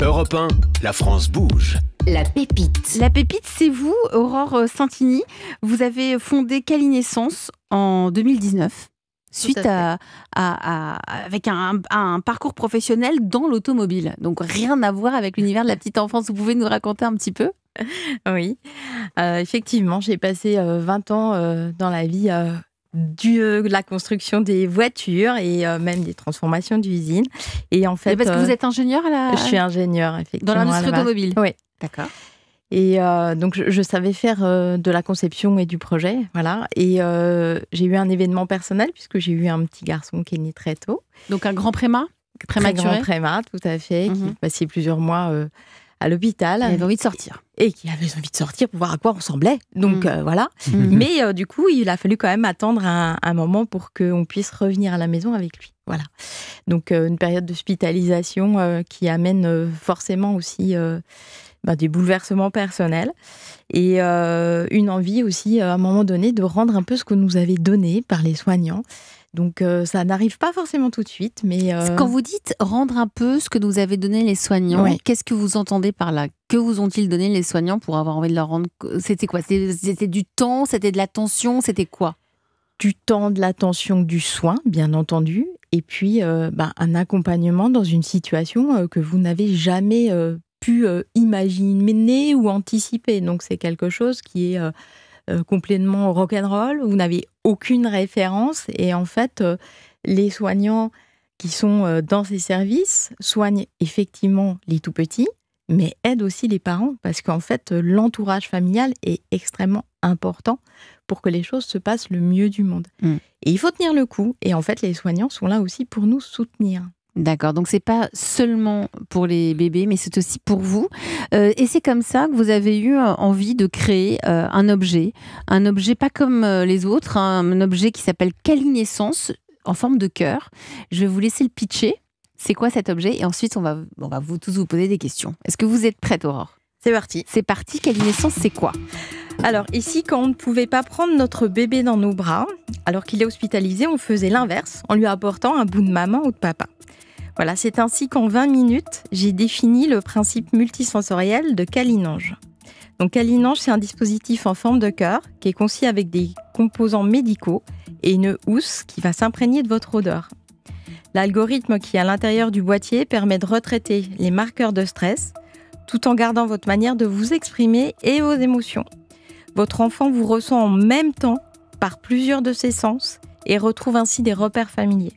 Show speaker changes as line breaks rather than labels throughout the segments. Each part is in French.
Europe 1, la France bouge.
La pépite.
La pépite, c'est vous, Aurore Santini. Vous avez fondé Calinescence en 2019, suite avec un parcours professionnel dans l'automobile. Donc rien à voir avec l'univers de la petite enfance. Vous pouvez nous raconter un petit peu ?
Oui, effectivement, j'ai passé 20 ans dans la vie de la construction des voitures et même des transformations d'usines. Et en fait,
parce que vous êtes ingénieur
je suis ingénieure, effectivement.
Dans l'industrie automobile.
Oui.
D'accord.
Et donc, je savais faire de la conception et du projet, voilà. Et j'ai eu un événement personnel puisque j'ai eu un petit garçon qui est né très tôt.
Donc un grand prématuré.
Très grand prémat, tout à fait, qui passait plusieurs mois à l'hôpital.
Il avait envie de sortir.
Et qui avait envie de sortir pour voir à quoi on ressemblait. Donc voilà. Mais du coup, il a fallu quand même attendre un moment pour qu'on puisse revenir à la maison avec lui. Voilà. Donc une période d'hospitalisation qui amène forcément aussi des bouleversements personnels et une envie aussi à un moment donné de rendre un peu ce que nous avait donné par les soignants. Donc ça n'arrive pas forcément tout de suite, mais...
Quand vous dites rendre un peu ce que nous avaient donné les soignants, Qu'est-ce que vous entendez par là ? Que vous ont-ils donné les soignants pour avoir envie de leur rendre ? C'était quoi ? C'était du temps ? C'était de l'attention ? C'était quoi ?
Du temps, de l'attention, du soin, bien entendu, et puis un accompagnement dans une situation que vous n'avez jamais pu imaginer ou anticiper. Donc c'est quelque chose qui est... complètement rock'n'roll, vous n'avez aucune référence et en fait, les soignants qui sont dans ces services soignent effectivement les tout-petits, mais aident aussi les parents parce qu'en fait, l'entourage familial est extrêmement important pour que les choses se passent le mieux du monde. Et il faut tenir le coup et en fait, les soignants sont là aussi pour nous soutenir.
D'accord, donc c'est pas seulement pour les bébés, mais c'est aussi pour vous. Et c'est comme ça que vous avez eu envie de créer un objet pas comme les autres, un objet qui s'appelle Calinescence, en forme de cœur. Je vais vous laisser le pitcher. C'est quoi cet objet ? Et ensuite, on va vous tous vous poser des questions. Est-ce que vous êtes prête, Aurore ?
C'est parti.
C'est parti, Calinescence, c'est quoi ?
Alors ici, quand on ne pouvait pas prendre notre bébé dans nos bras, alors qu'il est hospitalisé, on faisait l'inverse, en lui apportant un bout de maman ou de papa. Voilà, c'est ainsi qu'en 20 minutes, j'ai défini le principe multisensoriel de Calinange. Donc Calinange, c'est un dispositif en forme de cœur qui est conçu avec des composants médicaux et une housse qui va s'imprégner de votre odeur. L'algorithme qui est à l'intérieur du boîtier permet de retraiter les marqueurs de stress tout en gardant votre manière de vous exprimer et vos émotions. Votre enfant vous ressent en même temps par plusieurs de ses sens et retrouve ainsi des repères familiers.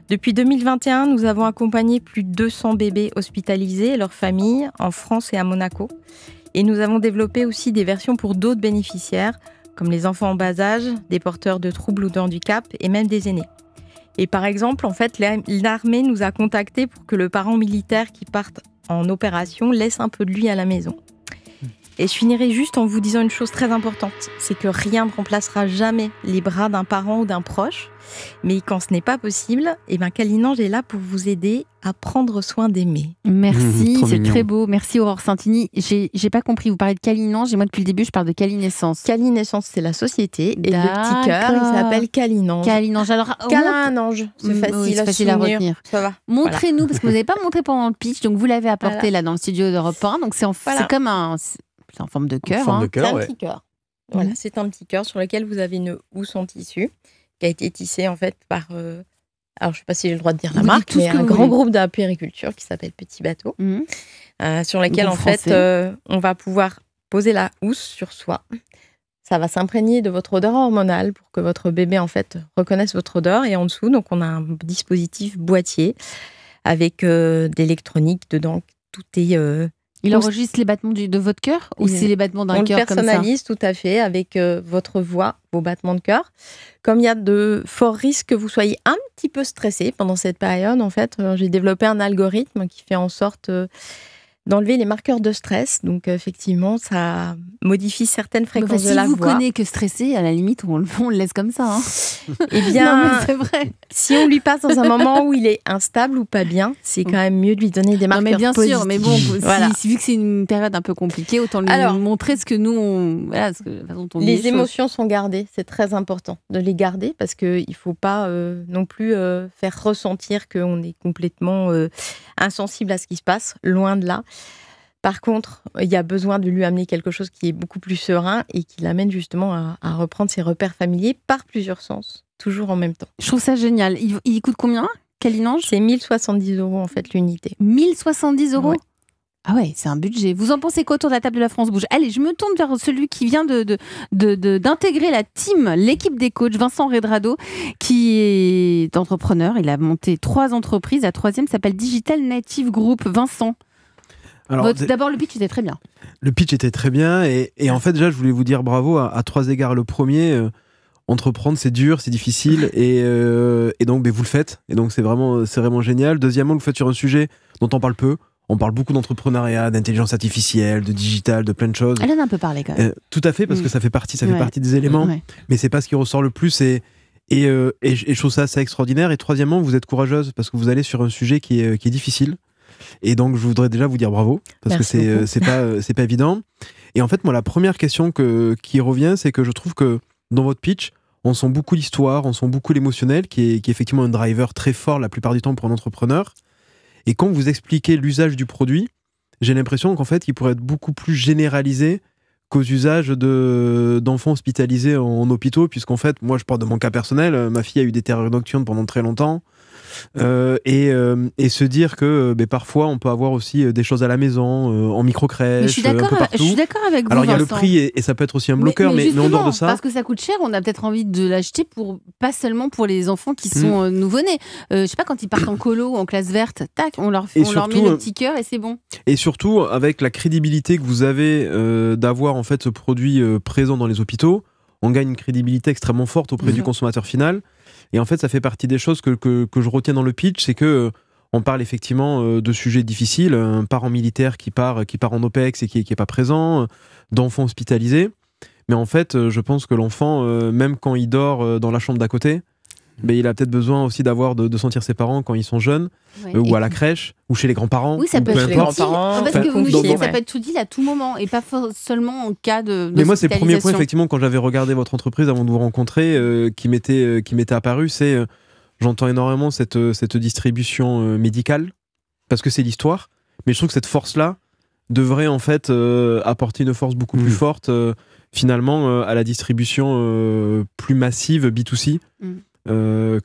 Depuis 2021, nous avons accompagné plus de 200 bébés hospitalisés et leurs familles en France et à Monaco. Et nous avons développé aussi des versions pour d'autres bénéficiaires, comme les enfants en bas âge, des porteurs de troubles ou de handicap et même des aînés. Et par exemple, en fait, l'armée nous a contactés pour que le parent militaire qui parte en opération laisse un peu de lui à la maison. Et je finirai juste en vous disant une chose très importante, c'est que rien ne remplacera jamais les bras d'un parent ou d'un proche. Mais quand ce n'est pas possible, Calinange est là pour vous aider à prendre soin d'aimer.
Merci, c'est très beau. Merci Aurore Santini. J'ai pas compris, vous parlez de Calinange et moi depuis le début je parle de Calinescence.
Calinescence, c'est la société et le petit cœur, il s'appelle Calinange.
Calinange, alors...
Câlin ange, c'est facile, à retenir. Ça va.
Montrez-nous, parce que vous n'avez pas montré pendant le pitch, donc vous l'avez apporté là dans le studio d'Europe 1, donc c'est comme un... C'est en forme de cœur.
C'est un petit cœur. Voilà, c'est un petit cœur sur lequel vous avez une housse en tissu qui a été tissée en fait par... alors, je ne sais pas si j'ai le droit de dire la marque, mais un grand groupe de puériculture qui s'appelle Petit Bateau, sur lequel en fait on va pouvoir poser la housse sur soi. Ça va s'imprégner de votre odeur hormonale pour que votre bébé en fait reconnaisse votre odeur. Et en dessous, donc on a un dispositif boîtier avec d'électronique dedans. Tout est
il enregistre les battements de votre cœur ou c'est les battements d'un cœur comme ça ?
On le personnalise tout à fait avec votre voix, vos battements de cœur. Comme il y a de forts risques que vous soyez un petit peu stressé pendant cette période, en fait, j'ai développé un algorithme qui fait en sorte d'enlever les marqueurs de stress. Donc, effectivement, ça modifie certaines fréquences de la voix.
Si vous connaissez que stressé, à la limite, on le laisse comme ça. Hein.
Eh bien,
non, mais c'est vrai.
Si on lui passe dans un moment où il est instable ou pas bien, c'est quand même mieux de lui donner des marqueurs positifs.
Bien sûr, mais bon, voilà. Vu que c'est une période un peu compliquée, autant lui montrer ce que nous, la façon dont on
les émotions sont gardées, c'est très important de les garder parce qu'il ne faut pas non plus faire ressentir qu'on est complètement insensible à ce qui se passe, loin de là. Par contre, il y a besoin de lui amener quelque chose qui est beaucoup plus serein et qui l'amène justement à reprendre ses repères familiers par plusieurs sens, toujours en même temps.
Je trouve ça génial. Il coûte combien, Câlinange ?
C'est 1 070 € en fait l'unité.
1 070 €.
Ouais.
Ah ouais, c'est un budget. Vous en pensez quoi autour de la table de la France Bouge ? Allez, je me tourne vers celui qui vient d'intégrer la team, l'équipe des coachs, Vincent Redrado, qui est entrepreneur. Il a monté 3 entreprises. La 3e s'appelle Digital Native Group. Vincent. Alors, d'abord, le pitch était très bien.
Le pitch était très bien et en fait, déjà, je voulais vous dire bravo à 3 égards. Le premier, entreprendre, c'est dur, c'est difficile et donc vous le faites. Et donc, c'est vraiment génial. Deuxièmement, vous le faites sur un sujet dont on parle peu. On parle beaucoup d'entrepreneuriat, d'intelligence artificielle, de digital, de plein de choses.
Elle en a un peu parlé quand même.
Tout à fait, parce que ça fait partie des éléments, mais c'est pas ce qui ressort le plus. Et je trouve ça assez extraordinaire. Et troisièmement, vous êtes courageuse parce que vous allez sur un sujet qui est difficile. Et donc, je voudrais déjà vous dire bravo, parce
Merci
que c'est pas évident. Et en fait, moi, la première question qui revient, c'est que je trouve que dans votre pitch, on sent beaucoup l'histoire, on sent beaucoup l'émotionnel, qui est effectivement un driver très fort la plupart du temps pour un entrepreneur. Et quand vous expliquez l'usage du produit, j'ai l'impression qu'en fait, il pourrait être beaucoup plus généralisé qu'aux usages d'enfants hospitalisés en hôpitaux, puisqu'en fait, moi, je parle de mon cas personnel, ma fille a eu des terreurs nocturnes pendant très longtemps. Et se dire que parfois on peut avoir aussi des choses à la maison, en micro-crèche, un peu partout.
Je suis d'accord avec vous,
Alors il y a le
Vincent.
prix et ça peut être aussi un bloqueur, mais en dehors de ça...
Parce que ça coûte cher, on a peut-être envie de l'acheter pas seulement pour les enfants qui sont nouveau-nés. Je sais pas, quand ils partent en colo ou en classe verte, tac, on leur met le petit cœur et c'est bon. Et
surtout, avec la crédibilité que vous avez d'avoir en fait ce produit présent dans les hôpitaux, on gagne une crédibilité extrêmement forte auprès du consommateur final. Et en fait, ça fait partie des choses que je retiens dans le pitch, c'est que on parle effectivement de sujets difficiles, un parent militaire qui part en OPEX et qui est pas présent, d'enfants hospitalisés. Mais en fait, je pense que l'enfant, même quand il dort dans la chambre d'à côté, il a peut-être besoin aussi de sentir ses parents quand ils sont jeunes, ou à la crèche, ou chez les grands-parents.
Oui, ça peut être
les grands-parents.
Parce que vous nous dites que ça peut être utile à tout moment, et pas seulement en cas de
Mais moi, c'est le premier point, effectivement, quand j'avais regardé votre entreprise avant de vous rencontrer, qui m'était apparu, c'est j'entends énormément cette distribution médicale, parce que c'est l'histoire, mais je trouve que cette force-là devrait en fait apporter une force beaucoup plus forte, finalement, à la distribution plus massive B2C.
Cantonné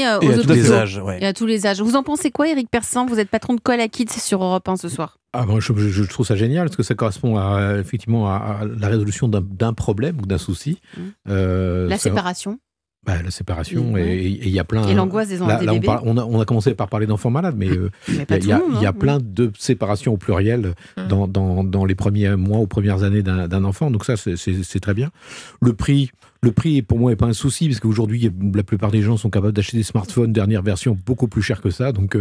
aux
et à
autres
tous les âges.
Et à tous les âges. Vous en pensez quoi, Éric Persan ? Vous êtes patron de Koala Kids sur Europe 1 ce soir.
Moi, je trouve ça génial parce que ça correspond effectivement à la résolution d'un problème ou d'un souci.
La séparation.
La séparation et il y a plein...
Et l'angoisse des bébés.
On a commencé par parler d'enfants malades, mais il y a plein de séparations au pluriel dans les premiers mois ou premières années d'un enfant. Donc ça, c'est très bien. Le prix, pour moi, n'est pas un souci, parce qu'aujourd'hui, la plupart des gens sont capables d'acheter des smartphones dernière version beaucoup plus chers que ça. Donc,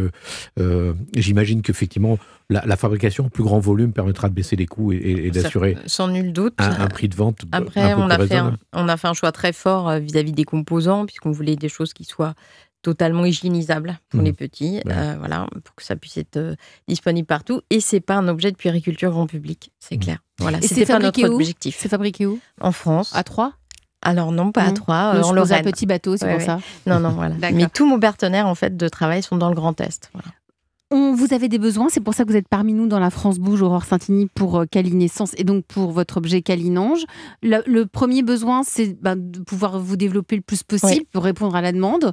j'imagine qu'effectivement, la fabrication en plus grand volume permettra de baisser les coûts et d'assurer
sans nul doute
un prix de vente.
Après, on a fait un choix très fort vis-à-vis des composants, puisqu'on voulait des choses qui soient totalement hygiénisables pour les petits, pour que ça puisse être disponible partout. Et c'est pas un objet de puériculture grand public, c'est clair. Voilà, c'était pas notre objectif.
C'est fabriqué où ?
En France.
À Troyes ?
Alors non, pas à Troyes, en Lorraine.
Un petit bateau, c'est pour ça.
Non, voilà. Mais tous nos partenaires en fait de travail sont dans le Grand Est. Voilà.
Vous avez des besoins, c'est pour ça que vous êtes parmi nous dans la France Bouge, Aurore Saint-Igny, pour Câlinescence et donc pour votre objet Câlinange. Le premier besoin, c'est de pouvoir vous développer le plus possible pour répondre à la demande.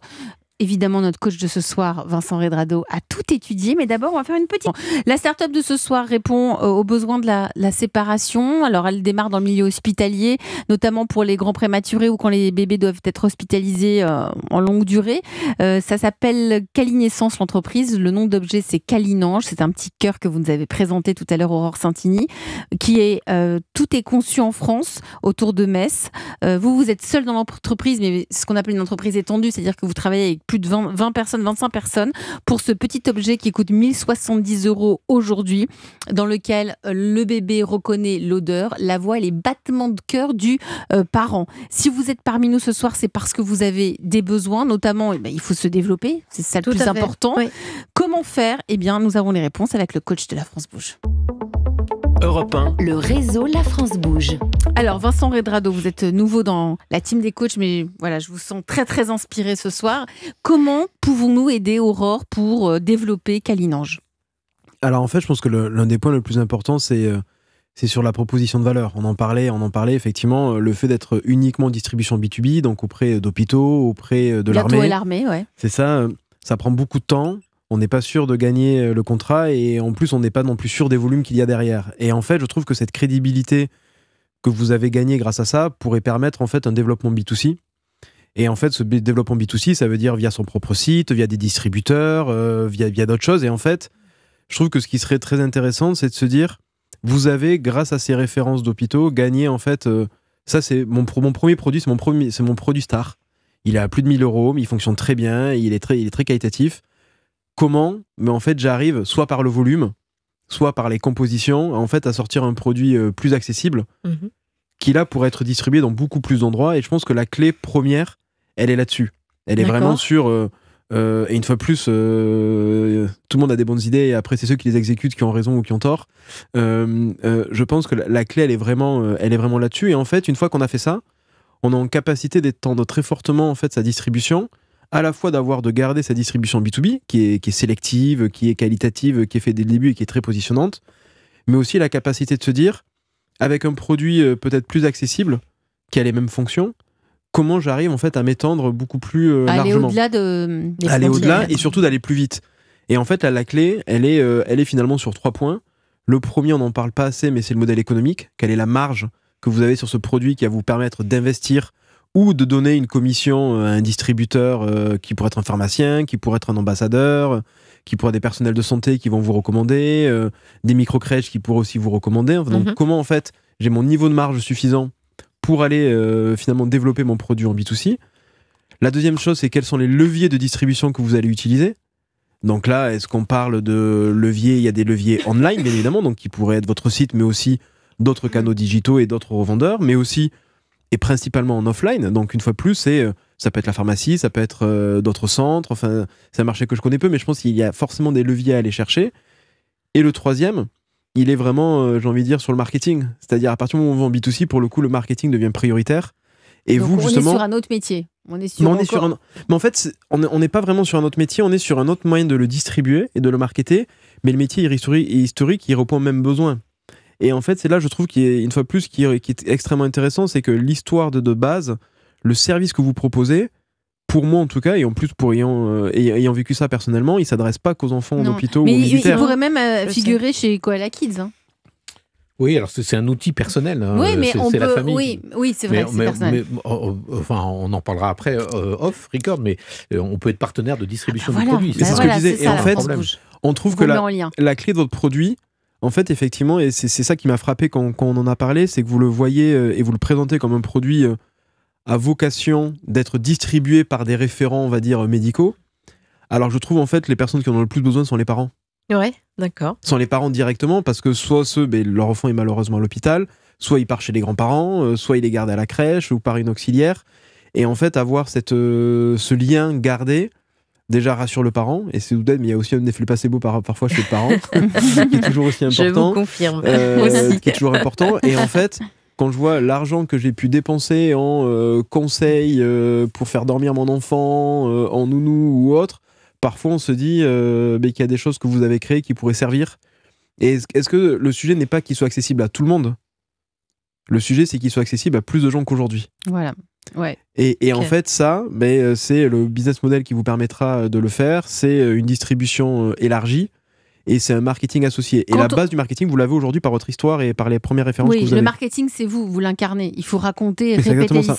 Évidemment, notre coach de ce soir, Vincent Redrado, a tout étudié. Mais d'abord, on va faire une petite... La start-up de ce soir répond aux besoins de la séparation. Alors, elle démarre dans le milieu hospitalier, notamment pour les grands prématurés ou quand les bébés doivent être hospitalisés en longue durée. Ça s'appelle Câlinescence, l'entreprise. Le nom d'objet, c'est Câlinange. C'est un petit cœur que vous nous avez présenté tout à l'heure, Aurore Saint-Igny, qui est... tout est conçu en France, autour de Metz. Vous êtes seul dans l'entreprise, mais ce qu'on appelle une entreprise étendue, c'est-à-dire que vous travaillez avec plus de 20 personnes, 25 personnes pour ce petit objet qui coûte 1070 € aujourd'hui, dans lequel le bébé reconnaît l'odeur, la voix et les battements de cœur du parent. Si vous êtes parmi nous ce soir, c'est parce que vous avez des besoins, notamment il faut se développer, c'est ça le plus important. Oui. Comment faire ? Eh bien, nous avons les réponses avec le coach de La France Bouge.
Europe 1.
Le réseau La France Bouge.
Alors Vincent Redrado, vous êtes nouveau dans la team des coachs, mais voilà, je vous sens très très inspiré ce soir. Comment pouvons-nous aider Aurore pour développer Câlinange ?
Alors en fait, je pense que l'un des points le plus important, c'est sur la proposition de valeur. On en parlait effectivement, le fait d'être uniquement distribution B2B, donc auprès d'hôpitaux, auprès de l'armée.
Bientôt et l'armée, ouais.
C'est ça, ça prend beaucoup de temps. On n'est pas sûr de gagner le contrat et en plus, on n'est pas non plus sûr des volumes qu'il y a derrière. Et en fait, je trouve que cette crédibilité que vous avez gagnée grâce à ça pourrait permettre en fait un développement B2C. Et en fait, ce développement B2C, ça veut dire via son propre site, via des distributeurs, via d'autres choses. Et en fait, je trouve que ce qui serait très intéressant, c'est de se dire, vous avez, grâce à ces références d'hôpitaux, gagné en fait... ça, c'est mon premier produit, c'est mon produit star. Il est à plus de 1 000 €, mais il fonctionne très bien, il est très qualitatif. Comment ? Mais en fait, j'arrive soit par le volume, soit par les compositions, en fait, à sortir un produit plus accessible, qui là pourrait être distribué dans beaucoup plus d'endroits. Et je pense que la clé première, elle est là-dessus. Elle est vraiment sur... et une fois plus, tout le monde a des bonnes idées, et après, c'est ceux qui les exécutent qui ont raison ou qui ont tort. Je pense que la clé, elle est vraiment là-dessus. Et en fait, une fois qu'on a fait ça, on est en capacité d'étendre très fortement en fait, sa distribution, à la fois de garder sa distribution B2B, qui est sélective, qui est qualitative, qui est faite dès le début et qui est très positionnante, mais aussi la capacité de se dire, avec un produit peut-être plus accessible, qui a les mêmes fonctions, comment j'arrive en fait à m'étendre beaucoup plus largement. Aller au-delà et surtout d'aller plus vite. Et en fait, là, la clé, elle est finalement sur 3 points. Le premier, on n'en parle pas assez, mais c'est le modèle économique. Quelle est la marge que vous avez sur ce produit qui va vous permettre d'investir ou de donner une commission à un distributeur qui pourrait être un pharmacien, qui pourrait être un ambassadeur, qui pourrait être des personnels de santé qui vont vous recommander, des micro-crèches qui pourraient aussi vous recommander. Donc, comment, en fait, j'ai mon niveau de marge suffisant pour aller finalement développer mon produit en B2C. La deuxième chose, c'est quels sont les leviers de distribution que vous allez utiliser. Donc là, est-ce qu'on parle de leviers ? Il y a des leviers online, bien évidemment, donc qui pourraient être votre site, mais aussi d'autres canaux digitaux et d'autres revendeurs, mais aussi et principalement en offline. Donc une fois de plus, ça peut être la pharmacie, ça peut être d'autres centres, enfin c'est un marché que je connais peu, mais je pense qu'il y a forcément des leviers à aller chercher. Et le troisième, il est vraiment, j'ai envie de dire, sur le marketing. C'est-à-dire à partir du moment où on vend B2C, pour le coup, le marketing devient prioritaire. Et donc vous, justement,
on est sur un autre métier. Mais
en fait, on n'est pas vraiment sur un autre métier, on est sur un autre moyen de le distribuer et de le marketer, mais le métier est historique, il répond aux mêmes besoins. Et en fait, c'est là, je trouve, qui est extrêmement intéressant, c'est que l'histoire de base, le service que vous proposez, pour moi en tout cas, et en plus pour ayant vécu ça personnellement, il ne s'adresse pas qu'aux enfants d'hôpitaux ou aux militaires.
Il pourrait même figurer chez Koala Kids.
Oui, alors c'est un outil personnel.
Oui, mais
c'est la famille.
Oui, c'est vrai. C'est personnel.
Enfin, on en parlera après off record, mais on peut être partenaire de distribution de
voilà,
produits.
C'est ce que je disais. Et en fait, on trouve que la clé de votre produit, en fait, effectivement, et c'est ça qui m'a frappé quand on en a parlé, c'est que vous le voyez et vous le présentez comme un produit à vocation d'être distribué par des référents, on va dire, médicaux. Alors, je trouve, en fait, les personnes qui en ont le plus besoin sont les parents.
Ouais, d'accord.
Sont les parents directement, parce que soit leur enfant est malheureusement à l'hôpital, soit il part chez les grands-parents, soit il est gardé à la crèche ou par une auxiliaire. Et en fait, avoir ce lien gardé, déjà rassure le parent, et c'est tout bête, mais il y a aussi un effet placebo parfois chez le parent, qui est toujours aussi important.
Je vous confirme.
Qui est toujours important. Et en fait, quand je vois l'argent que j'ai pu dépenser en conseils pour faire dormir mon enfant, en nounou ou autre, parfois on se dit qu'il y a des choses que vous avez créées qui pourraient servir. Et est-ce que le sujet n'est pas qu'il soit accessible à tout le monde ? Le sujet, c'est qu'il soit accessible à plus de gens qu'aujourd'hui.
Voilà. Ouais.
Et en fait, ça, c'est le business model qui vous permettra de le faire. C'est une distribution élargie et c'est un marketing associé. Et la base du marketing, vous l'avez aujourd'hui par votre histoire et par les premières références que vous avez.
Oui, le marketing, c'est vous l'incarnez. Il faut raconter et répéter l'histoire.